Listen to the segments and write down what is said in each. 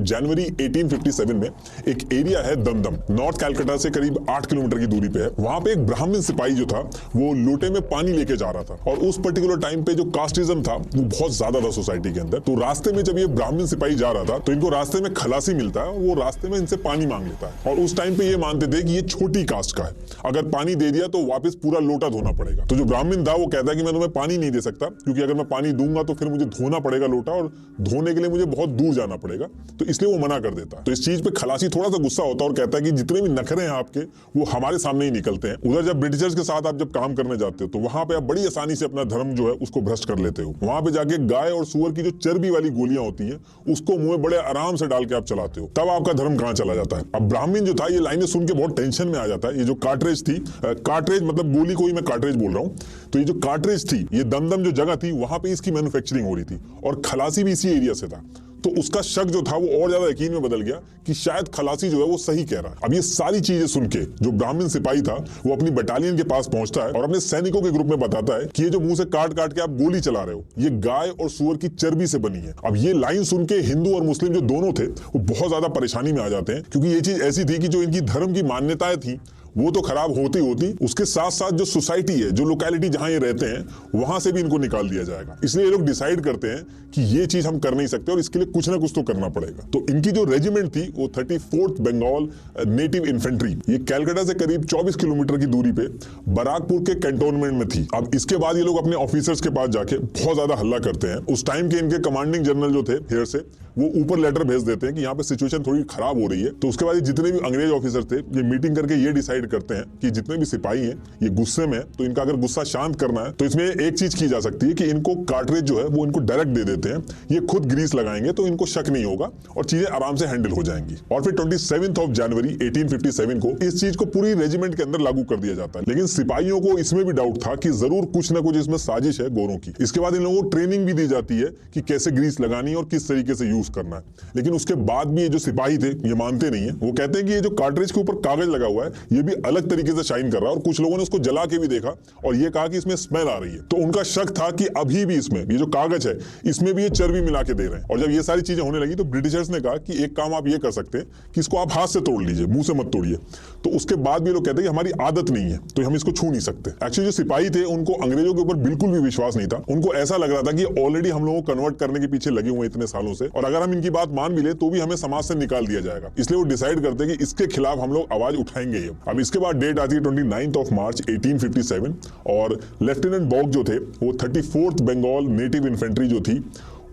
जनवरी 1857 में एक एरिया है दमदम, नॉर्थ कैलकाटा से करीब 8 किलोमीटर की दूरी पे है। वहां पे एक ब्राह्मण सिपाही जो था वो लोटे में पानी लेके जा रहा था और उस पर्टिकुलर टाइम पे जो कास्टिज्म था वो बहुत ज्यादा था सोसाइटी के अंदर। तो रास्ते में जब ये ब्राह्मण सिपाही जा रहा था तो इनको रास्ते में खलासी मिलता है और वो रास्ते में इनसे पानी मांग लेता है। और उस टाइम पे ये मानते थे कि ये छोटी कास्ट का है, अगर पानी दे दिया तो वापस पूरा लोटा धोना पड़ेगा। तो जो ब्राह्मण था वो कहता है कि मैं तुम्हें पानी नहीं दे सकता, क्योंकि अगर मैं पानी दूंगा तो फिर मुझे धोना पड़ेगा लोटा, और धोने के लिए मुझे बहुत दूर जाना पड़ेगा, तो इसलिए वो मना कर देता है। तो इस चीज पे खलासी थोड़ा सा गुस्सा होता है और कहता है कि जितने भी नखरे हैं आपके वो हमारे सामने ही निकलते हैं। उधर जब ब्रिटिशर्स के साथ आप जब काम करने जाते हो तो वहां पे आप बड़ी आसानी से अपना धर्म जो है उसको भ्रष्ट कर लेते हो। वहां पे जाके गाय और सुअर की जो चर्बी वाली गोलियां होती हैं उसको मुंह में बड़े आराम से डाल के आप चलाते हो, तब आपका धर्म कहां चला जाता है। अब ब्राह्मण जो था ये लाइनें सुन के बहुत टेंशन में आ जाता है। ये जो कार्ट्रेज थी, कार्ट्रेज मतलब गोली को ही मैं कार्ट्रेज बोल रहा हूँ, तो ये जो कार्ट्रेज थी, ये दमदम जो जगह थी वहां पे इसकी मैन्युफैक्चरिंग हो रही थी और खलासी भी इसी एरिया से था। तो उसका शक जो था वो और ज्यादा यकीन में बदल गया कि शायद खलासी जो है वो सही कह रहा है। अब ये सारी चीजें सुन के जो ब्राह्मण सिपाही था वो अपनी बटालियन के पास पहुंचता है और अपने सैनिकों के ग्रुप में बताता है कि ये जो मुंह से काट काट के आप गोली चला रहे हो ये गाय और सुअर की चर्बी से बनी है। अब ये लाइन सुन के हिंदू और मुस्लिम जो दोनों थे वो बहुत ज्यादा परेशानी में आ जाते हैं, क्योंकि ये चीज ऐसी थी कि जो इनकी धर्म की मान्यताएं थी वो तो खराब होती होती, उसके साथ साथ जो सोसाइटी है, जो लोकेलिटी जहां ये रहते हैं वहां से भी इनको निकाल दिया जाएगा। इसलिए ये लोग डिसाइड करते हैं कि ये चीज हम कर नहीं सकते और इसके लिए कुछ ना कुछ तो करना पड़ेगा। तो इनकी जो रेजिमेंट थी वो 34th बंगाल नेटिव इन्फेंट्री, ये कैलकाटा से करीब 24 किलोमीटर की दूरी पे बराकपुर के कैंटोनमेंट में थी। अब इसके बाद ये लोग अपने ऑफिसर्स के पास जाके बहुत ज्यादा हल्ला करते हैं। उस टाइम के इनके कमांडिंग जनरल जो थे हेयर से, वो ऊपर लेटर भेज देते हैं कि यहाँ पे सिचुएशन थोड़ी खराब हो रही है। तो उसके बाद जितने भी अंग्रेज ऑफिसर थे ये मीटिंग करके ये डिसाइड करते हैं कि जितने भी सिपाही हैं ये गुस्से में, तो इनका अगर गुस्सा शांत करना है तो इसमें एक चीज की जा सकती है कि इनको कार्ट्रेज जो है वो इनको डायरेक्ट दे देते हैं, ये खुद ग्रीस लगाएंगे तो इनको शक नहीं होगा और चीजें आराम से हैंडल हो जाएंगी। और फिर 27 जनवरी 1857 को इस चीज को पूरी रेजिमेंट के अंदर लागू कर दिया जाता है। लेकिन सिपाहियों को इसमें भी डाउट था कि जरूर कुछ ना कुछ इसमें साजिश है गोरों की। इसके बाद इन लोगों को ट्रेनिंग भी दी जाती है कि कैसे ग्रीस लगानी और किस तरीके से यूज करना है। लेकिन उसके बाद भी ये जो सिपाही थे ये मानते नहीं है। वो कहते हैं कि ये जो कार्ट्रिज के ऊपर कागज लगा हुआ है ये भी अलग तरीके से शाइन कर रहा है, और कुछ लोगों ने उसको जला के भी देखा और ये कहा कि इसमें स्मेल आ रही है। तो उनका शक था कि अभी भी इसमें ये जो कागज है इसमें भी ये चर्बी मिला के दे रहे हैं। और जब ये सारी चीजें होने लगी तो ब्रिटिशर्स ने कहा कि एक काम आप ये कर सकते हैं कि इसको आप हाथ से तोड़ लीजिए, मुंह से मत तोड़िए। तो उसके बाद भी लोग कहते हैं कि हमारी आदत नहीं है तो हम इसको छू नहीं सकते। एक्चुअली जो सिपाही थे उनको अंग्रेजों के ऊपर बिल्कुल भी विश्वास नहीं था। उनको ऐसा लग रहा था कि ऑलरेडी हम लोगों को कन्वर्ट करने के पीछे लगे हुए इतने सालों से, और अगर हम इनकी बात मान भी ले तो भी हमें समाज से निकाल दिया जाएगा। इसलिए वो डिसाइड करते हैं कि इसके खिलाफ हम लोग आवाज उठाएंगे ही। अब इसके बाद डेट आती है 29 मार्च 1857 और लेफ्टिनेंट बॉग जो थे वो 34th बंगाल नेटिव इन्फेंट्री जो थी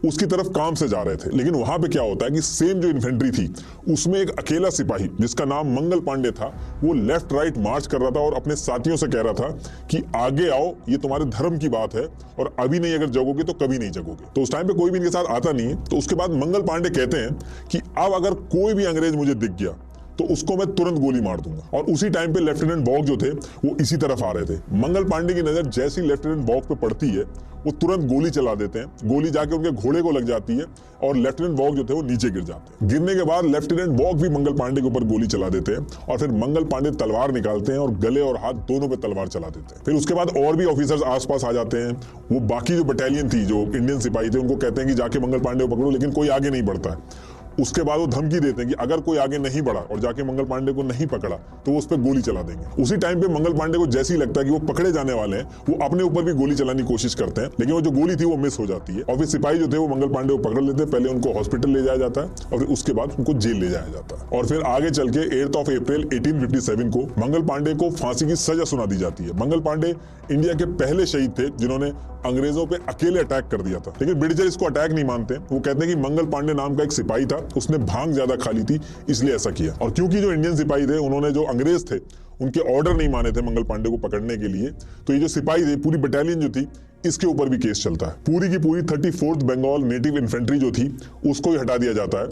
उसकी तरफ काम से जा रहे थे। लेकिन वहां पे क्या होता है कि सेम जो इन्फेंट्री थी उसमें एक अकेला सिपाही जिसका नाम मंगल पांडे था वो लेफ्ट राइट मार्च कर रहा था और अपने साथियों से कह रहा था कि आगे आओ, ये तुम्हारे धर्म की बात है और अभी नहीं अगर जगोगे तो कभी नहीं जगोगे। तो उस टाइम पे कोई भी इनके साथ आता नहीं है। तो उसके बाद मंगल पांडे कहते हैं कि अब अगर कोई भी अंग्रेज मुझे दिख गया तो उसको मैं तुरंत गोली मार दूंगा। और उसी टाइम पे लेफ्टिनेंट बॉग जो थे वो इसी तरफ आ रहे थे। मंगल पांडे की नजर जैसी लेफ्टिनेंट बॉग पे पड़ती है वो तुरंत गोली चला देते हैं। गोली जाके उनके घोड़े को लग जाती है और लेफ्टिनेंट बॉग जो थे वो नीचे गिर जाते हैं। गिरने के बाद लेफ्टिनेंट बॉग भी मंगल पांडे के ऊपर गोली चला देते हैं और फिर मंगल पांडे तलवार निकालते हैं और गले और हाथ दोनों पे तलवार चला देते हैं। फिर उसके बाद और भी ऑफिसर्स आसपास आ जाते हैं। वो बाकी जो बटालियन थी जो इंडियन सिपाही थे उनको कहते हैं कि जाके मंगल पांडे को पकड़ो, लेकिन कोई आगे नहीं बढ़ता है। उसके बाद वो धमकी देते हैं कि अगर कोई आगे नहीं बढ़ा और जाके मंगल पांडे को नहीं पकड़ा तो वो उस पर गोली चला देंगे। उसी टाइम पे मंगल पांडे को जैसे ही लगता है कि वो पकड़े जाने वाले हैं वो अपने ऊपर भी गोली चलाने की कोशिश करते हैं, लेकिन वो जो गोली थी वो मिस हो जाती है। और फिर सिपाही जो थे वो मंगल पांडे को पकड़ लेते हैं। पहले उनको हॉस्पिटल ले जाया जाता है और फिर उसके बाद उनको जेल ले जाया जाता है। और फिर आगे चल के 8 अप्रैल 1857 को मंगल पांडे को फांसी की सजा सुना दी जाती है। मंगल पांडे इंडिया के पहले शहीद थे जिन्होंने अंग्रेजों पे अकेले अटैक कर दिया था। लेकिन ब्रिटिशर इसको अटैक नहीं मानते। वो कहते हैं कि मंगल पांडे नाम का एक सिपाही था, उसने भांग ज्यादा खा ली थी इसलिए ऐसा किया। और क्योंकि जो इंडियन सिपाही थे उन्होंने जो अंग्रेज थे उनके ऑर्डर नहीं माने थे मंगल पांडे को पकड़ने के लिए, तो ये जो सिपाही थे पूरी बटालियन जो थी इसके ऊपर भी केस चलता है। पूरी की पूरी 34th बंगाल नेटिव इन्फेंट्री जो थी उसको ही हटा दिया जाता है।